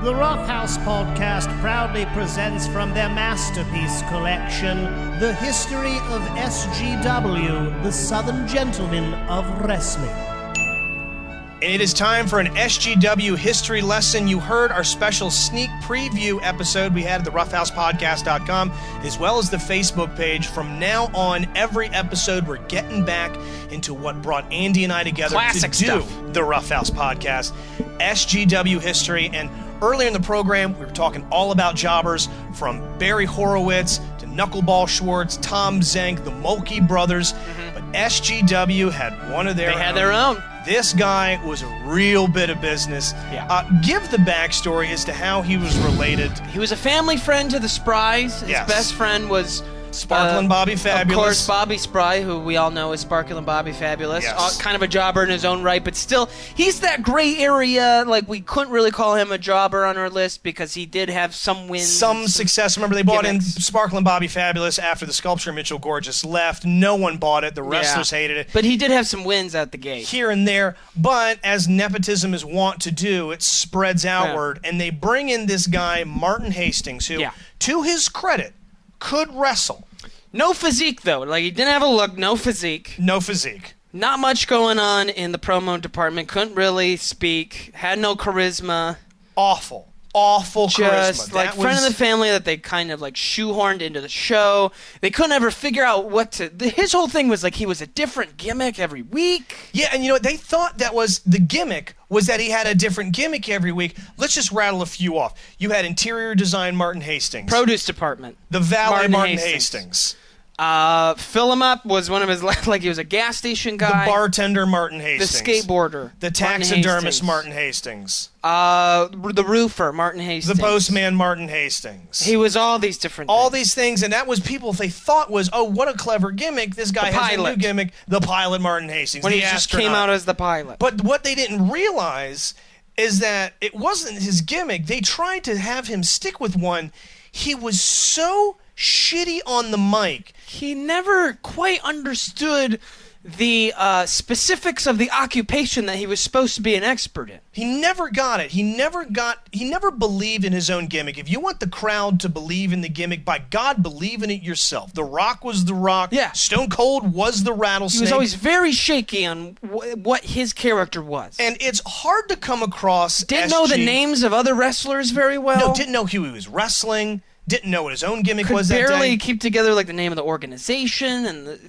The Roughhouse Podcast proudly presents from their masterpiece collection, The History of SGW, the Southern Gentlemen of Wrestling. And it is time for an SGW history lesson. You heard our special sneak preview episode we had at the roughhousepodcast.com, as well as the Facebook page. From now on, every episode, we're getting back into what brought Andy and I together Classic to do the Roughhouse Podcast, SGW history. And earlier in the program, we were talking all about jobbers, from Barry Horowitz to Knuckleball Schwartz, Tom Zenk, the Mulkey brothers. But SGW had one of their own. They had their own. This guy was a real bit of business. Yeah. Give the backstory as to how he was related. He was a family friend to the Spries. His best friend was Sparklin' Bobby Fabulous. Of course, Bobby Spry, who we all know as Sparklin' Bobby Fabulous. Yes. Kind of a jobber in his own right, but still, he's that gray area. Like, we couldn't really call him a jobber on our list because he did have some wins. Some success. Remember, they bought gimmicks. in Sparklin' Bobby Fabulous after the sculpture Mitchell Gorgeous left. No one bought it. The wrestlers hated it. But he did have some wins out the gate. Here and there. But as nepotism is wont to do, it spreads outward. And they bring in this guy, Martin Hastings, who, to his credit, could wrestle. No physique, though. Like, he didn't have a look. No physique. No physique. Not much going on in the promo department. Couldn't really speak. Had no charisma. Awful charisma. Just like friend of the family that they kind of like shoehorned into the show. They couldn't ever figure out what to... His whole thing was like he was a different gimmick every week. Yeah, and you know what? They thought that was the gimmick, was that he had a different gimmick every week. Let's just rattle a few off. You had interior design Martin Hastings. Produce department. The valet Martin Hastings. Fill him up was one of his, like he was a gas station guy. The bartender Martin Hastings. The skateboarder. The taxidermist Martin Hastings. The roofer Martin Hastings. The postman Martin Hastings. He was all these different all things. these things, and that was people they thought was, oh, what a clever gimmick. This guy has a new gimmick. The pilot Martin Hastings. When the he just astronaut. came out as the pilot. But what they didn't realize is that it wasn't his gimmick. They tried to have him stick with one. He was so shitty on the mic. He never quite understood the specifics of the occupation that he was supposed to be an expert in. He never got it. He never believed in his own gimmick. If you want the crowd to believe in the gimmick, by God, believe in it yourself. The Rock was The Rock. Yeah. Stone Cold was the Rattlesnake. He was always very shaky on what his character was. And it's hard to come across Didn't know the names of other wrestlers very well. No, didn't know who he was wrestling. Didn't know what his own gimmick was that day. Could barely keep together like the name of the organization, and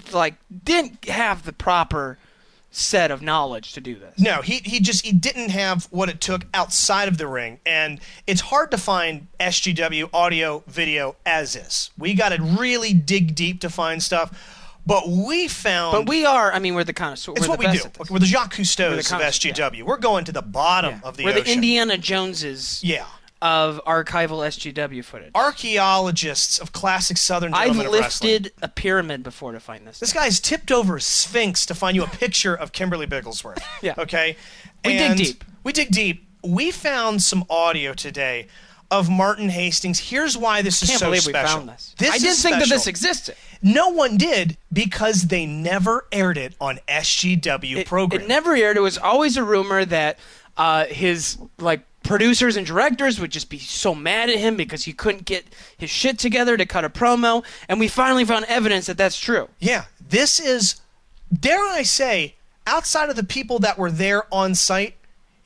didn't have the proper set of knowledge to do this. No, he didn't have what it took outside of the ring, and it's hard to find SGW audio video as is. We got to really dig deep to find stuff. But we found... But we are, we're the connoisseurs. It's what we do. We're the Jacques Cousteaus of SGW. Yeah. We're going to the bottom of the ocean. We're the Indiana Joneses. Yeah. Of archival SGW footage. Archaeologists of classic Southern gentlemen I've of wrestling. lifted a pyramid before to find this. This guy's tipped over a sphinx to find you a picture of Kimberly Bigglesworth. Yeah. Okay? We dig deep. We dig deep. We found some audio today of Martin Hastings. Here's why this is so special. I can't believe we found this. I is didn't think that special. this existed. No one did, because they never aired it on SGW program. It never aired. It was always a rumor that his producers and directors would just be so mad at him because he couldn't get his shit together to cut a promo, and we finally found evidence that that's true. Yeah, this is, dare I say, outside of the people that were there on site,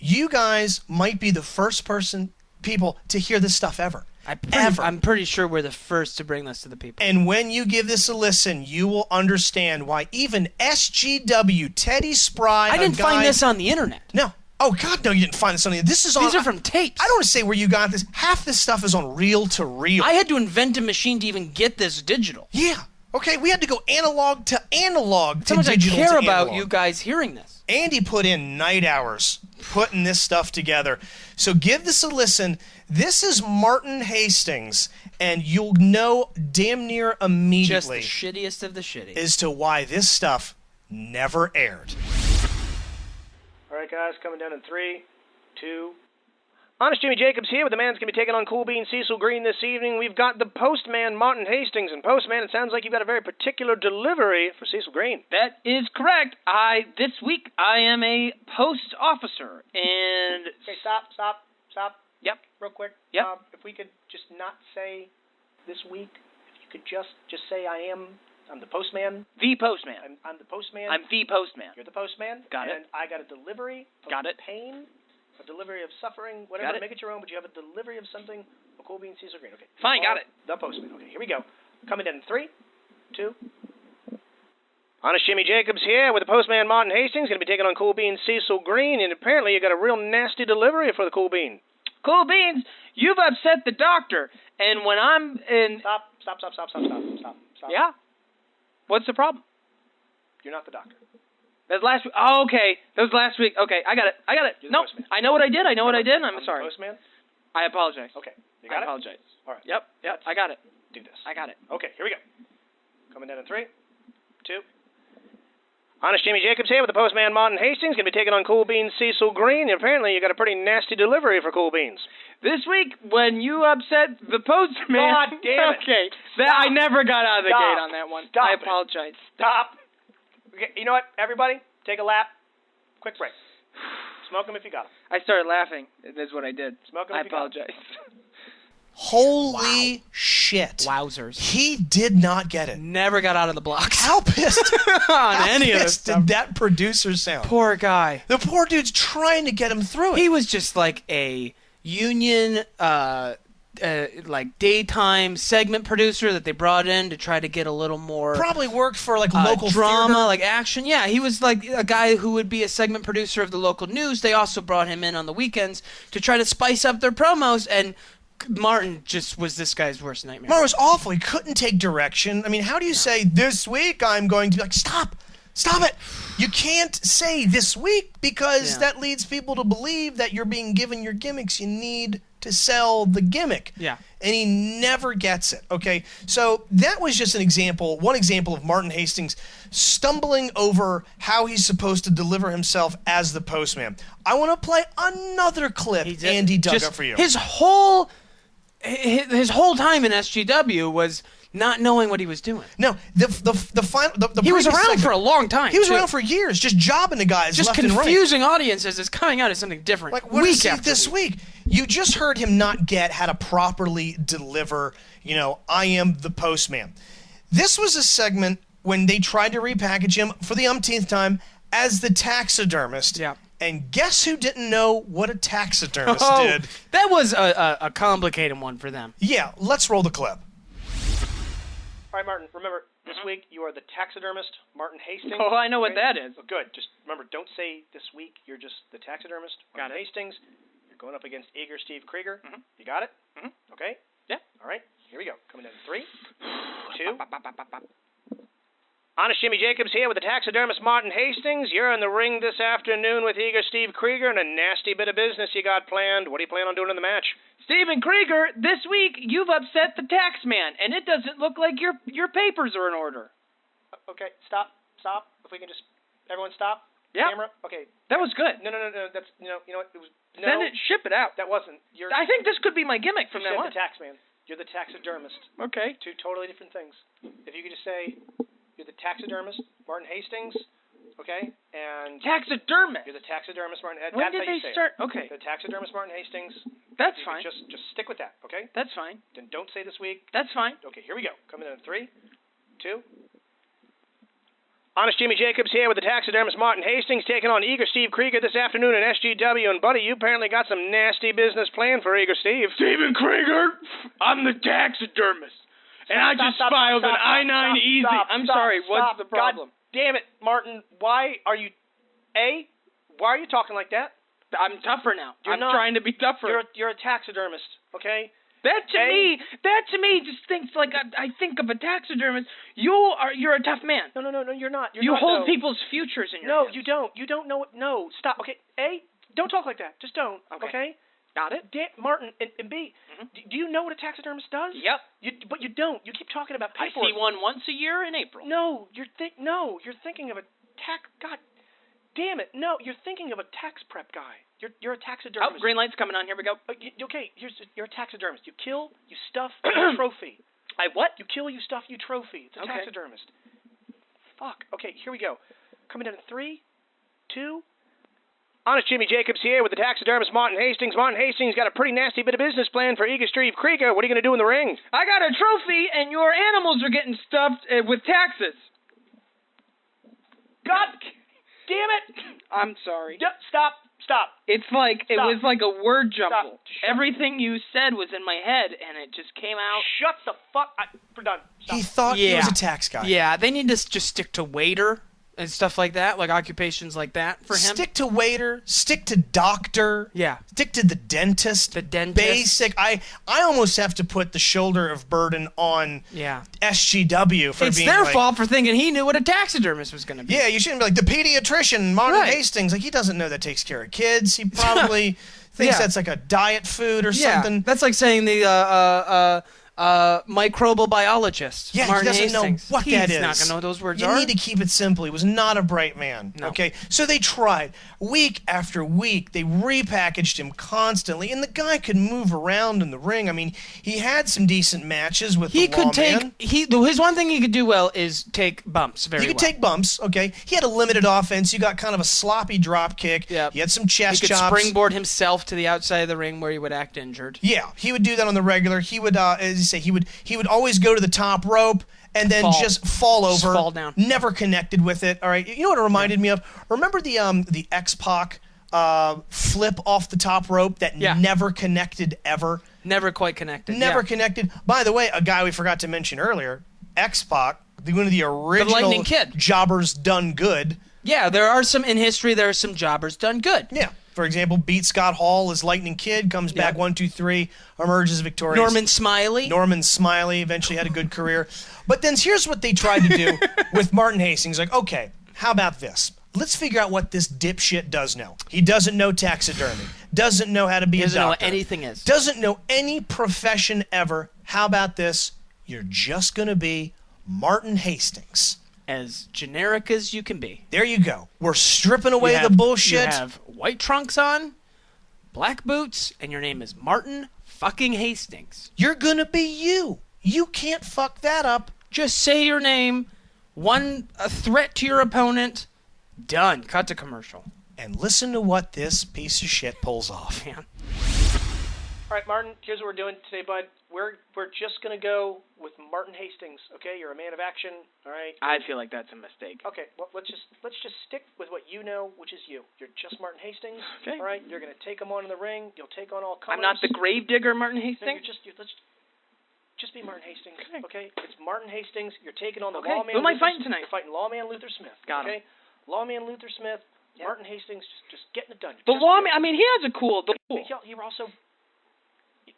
you guys might be the first people to hear this stuff ever. I'm pretty sure we're the first to bring this to the people. And when you give this a listen, you will understand why even SGW, Teddy Spry... I didn't find this on the internet. No. Oh, God, no, you didn't find this on the internet. These are from tapes. I don't want to say where you got this. Half this stuff is on reel-to-reel. I had to invent a machine to even get this digital. Yeah. Okay, we had to go analog to analog to digital. How much I care about you guys hearing this. Andy put in night hours putting this stuff together. So give this a listen. This is Martin Hastings, and you'll know damn near immediately just the shittiest of the shitty as to why this stuff never aired. All right, guys, coming down in 3, 2... Honest Jimmy Jacobs here with the man's going to be taking on Cool Bean Cecil Green this evening. We've got the postman, Martin Hastings. And postman, it sounds like you've got a very particular delivery for Cecil Green. That is correct. This week I am a post officer, and... Okay, stop. Yep. Real quick. Yep. If we could just not say this week, if you could just say I'm the postman. The postman. I'm the postman. I'm the postman. You're the postman. Got it. And I got a delivery of pain, a delivery of suffering, whatever. Make it your own, but you have a delivery of something. A cool bean, Cecil Green. Okay. Fine, got it. The postman. Okay, here we go. Coming in 3, 2. Honest Jimmy Jacobs here with the postman Martin Hastings. Going to be taking on Cool Bean Cecil Green, and apparently you got a real nasty delivery for the Cool Bean. Cool Beans, you've upset the doctor, and when I'm in... Stop. Yeah? What's the problem? You're not the doctor. That was last week. Oh, okay. That was last week. Okay, I got it. You're the No, postman. I know what I did. I'm sorry. The postman? I apologize. Okay. You got I apologize. All right. Yep, I got it. Do this. I got it. Okay, here we go. Coming down in 3, 2. Honest Jimmy Jacobs here with the postman Martin Hastings. Going to be taking on Cool Beans Cecil Green. And apparently you got a pretty nasty delivery for Cool Beans. This week, when you upset the postman... God damn it. Okay, I never got out of the gate on that one. I apologize. Stop. Okay, you know what, everybody? Take a lap. Quick break. Smoke them if you got them. I started laughing. That's what I did. Smoke them I if you got them. apologize. Holy shit. Wowzers. He did not get it. Never got out of the blocks. How pissed on any of this pissed stuff. did that producer sound? Poor guy. The poor dude's trying to get him through it. He was just like a union, like daytime segment producer that they brought in to try to get a little more probably worked for like local drama, theater. like action. Yeah, he was like a guy who would be a segment producer of the local news. They also brought him in on the weekends to try to spice up their promos, and Martin just was this guy's worst nightmare. Martin was awful. He couldn't take direction. I mean, how do you say, this week I'm going to be like, stop it. You can't say this week because that leads people to believe that you're being given your gimmicks. You need to sell the gimmick. Yeah. And he never gets it, okay? So that was just one example of Martin Hastings stumbling over how he's supposed to deliver himself as the postman. I want to play another clip Andy dug up for you. His whole time in SGW was not knowing what he was doing. No, the he was around segment, for a long time. He was around for years, just jobbing to guys just left and right. confusing audiences is coming out as something different. Like what is it this week? You just heard him not get how to properly deliver, I am the postman. This was a segment when they tried to repackage him for the umpteenth time as the taxidermist. Yeah. And guess who didn't know what a taxidermist did? That was a complicated one for them. Yeah, let's roll the clip. All right, Martin, remember, this week you are the taxidermist, Martin Hastings. Oh, I know what that is. Oh, good. Just remember, don't say this week you're just the taxidermist, Martin Hastings. You're going up against eager Steve Krieger. Mm-hmm. You got it? Mm-hmm. Okay? Yeah. All right, here we go. Coming in 3, 2. Honest Jimmy Jacobs here with the taxidermist Martin Hastings. You're in the ring this afternoon with eager Steve Krieger and a nasty bit of business you got planned. What do you plan on doing in the match? Stephen Krieger, this week you've upset the tax man, and it doesn't look like your papers are in order. Okay, stop. If we can just, everyone stop. Yeah. Camera. Okay. That was good. No. That's you know what? It was no. Send it, ship it out. That wasn't. I think this could be my gimmick from now on. You're the tax man. You're the taxidermist. Okay. 2 totally different things. If you could just say, you're the taxidermist, Martin Hastings. Okay, and taxidermist. You're the taxidermist, Martin. When did they start? Okay. The taxidermist, Martin Hastings. That's fine. Just stick with that, okay? That's fine. Then don't say this week. That's fine. Okay, here we go. Coming in 3, 2. Honest Jimmy Jacobs here with the taxidermist Martin Hastings taking on eager Steve Krieger this afternoon at SGW. And buddy, you apparently got some nasty business planned for eager Steve. Stephen Krieger, I'm the taxidermist. And I just filed an I-9 easy. I'm sorry, what's the problem? God damn it, Martin. Why are you talking like that? I'm tougher now. I'm not trying to be tougher. You're a taxidermist, okay? That to me just thinks like I think of a taxidermist. You're a tough man. No, you're not. You hold people's futures in your hands. No, you don't. You don't know it. No, stop. Okay, A, don't talk like that. Just don't. Okay? Got it. Martin, and B, do you know what a taxidermist does? Yep. But you don't. You keep talking about paperwork. I see one once a year in April. No, you're thinking of a God damn it. No, you're thinking of a tax prep guy. You're a taxidermist. Oh, green light's coming on. Here we go. Okay, you're a taxidermist. You kill, you stuff, you trophy. I what? You kill, you stuff, you trophy. It's a taxidermist. Fuck. Okay, here we go. Coming down in 3, 2. Honest Jimmy Jacobs here with the taxidermist Martin Hastings. Martin Hastings got a pretty nasty bit of business plan for Eager Street Creeker. What are you going to do in the ring? I got a trophy, and your animals are getting stuffed with taxes. God damn it! I'm sorry. Stop. It was like a word jumble. Stop. Everything you said was in my head, and it just came out. Shut the fuck. We're done. Stop. He thought he was a tax guy. Yeah, they need to just stick to waiter and stuff like that, like occupations like that for him. Stick to waiter, stick to doctor. Yeah. Stick to the dentist. The dentist. Basic. I almost have to put the shoulder of burden on SGW for it's being their like, fault for thinking he knew what a taxidermist was going to be. Yeah, you shouldn't be like the pediatrician, Martin Right. Hastings. Like, he doesn't know that takes care of kids. He probably thinks that's like a diet food or something. That's like saying the microbial biologist. Yeah, Martin he doesn't Hastings. know what that is. He's not going to know what those words you are. need to keep it simple. He was not a bright man. No. Okay, so they tried week after week. They repackaged him constantly, and the guy could move around in the ring. I mean, he had some decent matches with He the could Lawman. his one thing he could do well is take bumps very He well. could take bumps, okay? He had a limited offense. You got kind of a sloppy drop kick. Yep. He had some chest He could chops. springboard himself to the outside of the ring where he would act injured. Yeah, he would do that on the regular. He would, as you say, he would always go to the top rope and then just fall over. Just fall down. Never connected with it. All right, you know what it reminded me of? Remember the X-Pac flip off the top rope that never connected ever? Never quite connected. Never connected. By the way, a guy we forgot to mention earlier, X-Pac, one of the original Lightning Kid. jobbers done good. Yeah, there are some in history. There are some jobbers done good. Yeah. For example, beat Scott Hall as Lightning Kid, comes back 1, 2, 3, emerges victorious. Norman Smiley eventually had a good career. But then here's what they tried to do with Martin Hastings. Like, okay, how about this? Let's figure out what this dipshit does know. He doesn't know taxidermy. Doesn't know how to be a doctor. Doesn't know what anything is. Doesn't know any profession ever. How about this? You're just going to be Martin Hastings. As generic as you can be. There you go. We're stripping away the bullshit. You have white trunks on, black boots, and your name is Martin fucking Hastings. You're gonna be you. You can't fuck that up. Just say your name, a threat to your opponent, done. Cut to commercial. And listen to what this piece of shit pulls off. Man. All right, Martin, here's what we're doing today, bud. We're just going to go with Martin Hastings, okay? You're a man of action, all right? I feel like that's a mistake. Okay, well, let's just stick with what you know, which is you. You're just Martin Hastings, Okay. all right? You're going to take him on in the ring. You'll take on all comers. I'm not the gravedigger Martin No, Hastings? let's just be Martin Hastings, okay? It's Martin Hastings. You're taking on the Okay. Lawman. Who am I fighting tonight? You're fighting Lawman Luther Smith, Got him. okay? Lawman Luther Smith, Martin Hastings, just getting it done. The lawman, I mean, he has a cool... You're also...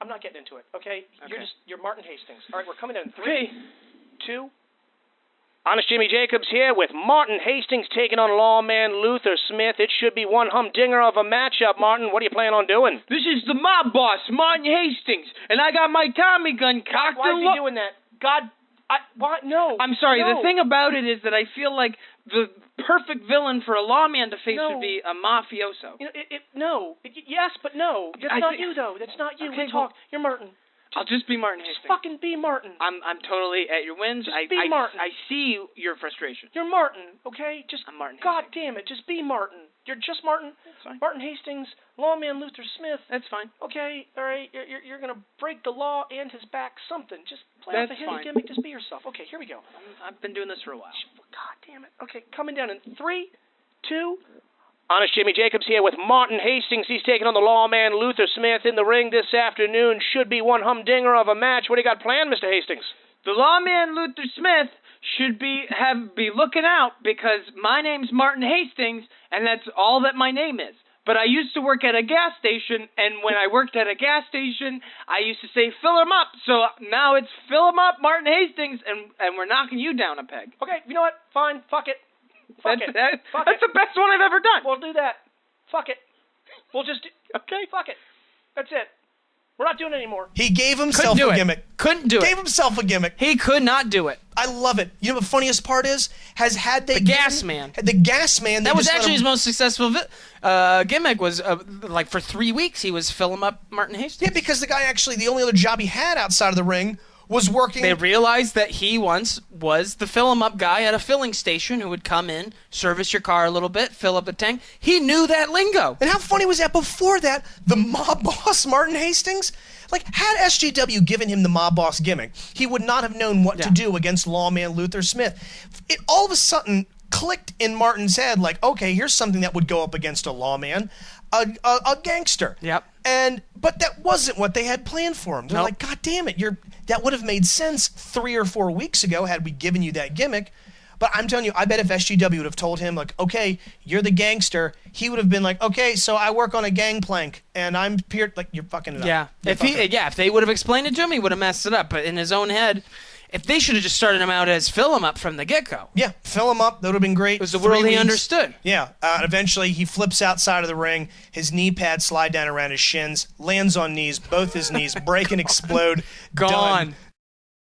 I'm not getting into it, okay? Okay. You're Martin Hastings. All right, we're coming in. 3, Okay. 2. Honest Jimmy Jacobs here with Martin Hastings taking on Lawman Luther Smith. It should be one humdinger of a matchup, Martin. What are you planning on doing? This is the mob boss, Martin Hastings, and I got my Tommy gun cocked Why is and he doing that? God, why? No. I'm sorry, No. the thing about it is that I feel like the perfect villain for a lawman to face No. would be a mafioso. You know, yes, but no. That's I not think- you, though. That's not you. Okay, We talk. You're Martin. I'll just be Martin Just Hastings. fucking be Martin. I'm totally at your wins. Just I be Martin. I see your frustration. You're Martin, okay? Just I'm Martin God Hastings. damn it, just be Martin. You're just Martin. That's fine. Martin Hastings, Lawman Luther Smith. That's fine. Okay, all right. You're gonna break the law and his back. Something. Just play off That's the fine. gimmick. Just be yourself. Okay, here we go. I've been doing this for a while. God damn it. Okay, coming down in 3, 2. Honest Jimmy Jacobs here with Martin Hastings. He's taking on the lawman Luther Smith in the ring this afternoon. Should be one humdinger of a match. What do you got planned, Mr. Hastings? The lawman Luther Smith should be looking out because my name's Martin Hastings, and that's all that my name is. But I used to work at a gas station, and when I worked at a gas station, I used to say, fill him up. So now it's fill him up, Martin Hastings, and we're knocking you down a peg. Okay, you know what? Fine. Fuck it. Fuck it. Fuck That's it. the best one I've ever done. We'll do that. Fuck it. We'll just do... Okay. Fuck it. That's it. We're not doing it anymore. He gave himself Couldn't do a it. gimmick. Couldn't do it. Gave himself a gimmick. He could not do it. I love it. You know what the funniest part is? Had they The Gas Man. The Gas Man. That was actually his most successful gimmick was like for 3 weeks he was fill him up Martin Hastings. Yeah, because the guy actually, the only other job he had outside of the ring was working. They realized that he once was the fill-em-up guy at a filling station who would come in, service your car a little bit, fill up a tank. He knew that lingo. And how funny was that? Before that, the mob boss, Martin Hastings, like, had SGW given him the mob boss gimmick, he would not have known what to do against lawman Luther Smith. It all of a sudden clicked in Martin's head, like, okay, here's something that would go up against a lawman, a gangster. Yep. But that wasn't what they had planned for him. They're like, God damn it, that would have made sense 3 or 4 weeks ago had we given you that gimmick. But I'm telling you, I bet if SGW would have told him, like, okay, you're the gangster, he would have been like, okay, so I work on a gangplank, and I'm like, you're fucking it up. Yeah. If they would have explained it to him, he would have messed it up. But in his own head, if they should have just started him out as fill him up from the get-go. Yeah, fill him up. That would have been great. It was the world he understood. Yeah. Eventually, he flips outside of the ring. His knee pads slide down around his shins, lands on knees, both his knees break and explode. Gone. Done.